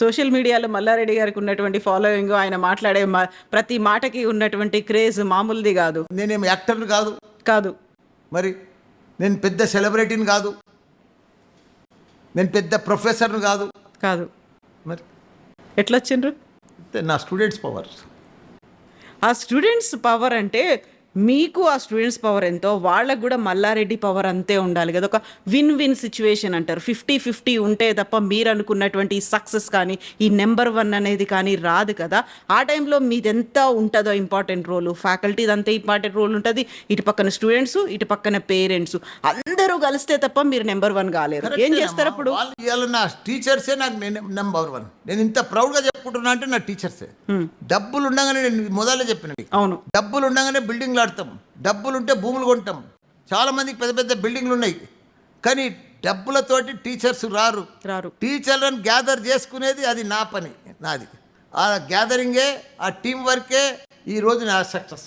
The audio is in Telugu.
సోషల్ మీడియాలో మల్లారెడ్డి గారికి ఉన్నటువంటి ఫాలోయింగ్, ఆయన మాట్లాడే ప్రతి మాటకి ఉన్నటువంటి క్రేజ్ మామూలుది కాదు. నేనేం యాక్టర్ని కాదు, కాదు మరి నేను పెద్ద సెలబ్రిటీని కాదు, నేను పెద్ద ప్రొఫెసర్ని కాదు. కాదు మరి ఎట్లొచ్చిండ్రు? నా స్టూడెంట్స్ పవర్. ఆ స్టూడెంట్స్ పవర్ అంటే మీకు ఆ స్టూడెంట్స్ పవర్ ఎంతో వాళ్ళకు కూడా మల్లారెడ్డి పవర్ అంతే ఉండాలి కదా. ఒక విన్ విన్ సిచ్యువేషన్ అంటారు. 50-50 ఉంటే తప్ప మీరు అనుకున్నటువంటి సక్సెస్ కానీ ఈ నెంబర్ 1 అనేది కానీ రాదు కదా. ఆ టైంలో మీది ఎంత ఉంటుందో ఇంపార్టెంట్ రోల్, ఫ్యాకల్టీది అంతే ఇంపార్టెంట్ రోల్ ఉంటుంది. ఇటు పక్కన స్టూడెంట్స్, ఇటు పక్కన పేరెంట్స్ అందరూ కలిస్తే తప్ప మీరు నెంబర్ 1 కాలేరు. ఏం చేస్తారు అప్పుడు? వాళ్ళు నా టీచర్సే నాకు నెంబర్ 1. నేను ఇంత ప్రౌడ్గా చెప్పుకుంటున్నా అంటే నా టీచర్సే. డబ్బులు ఉండగానే, నేను మొదలే చెప్పిన, అవును, డబ్బులు ఉండగానే బిల్డింగ్లు ఆడతాం, డబ్బులు ఉంటే భూములు కొంటాం. చాలామందికి పెద్ద పెద్ద బిల్డింగ్లు ఉన్నాయి, కానీ డబ్బులతోటి టీచర్స్ రారు. టీచర్లను గ్యాదర్ చేసుకునేది అది నా పని, నాది. ఆ గ్యాదరింగే, ఆ టీం వర్కే ఈరోజు నా సక్సెస్.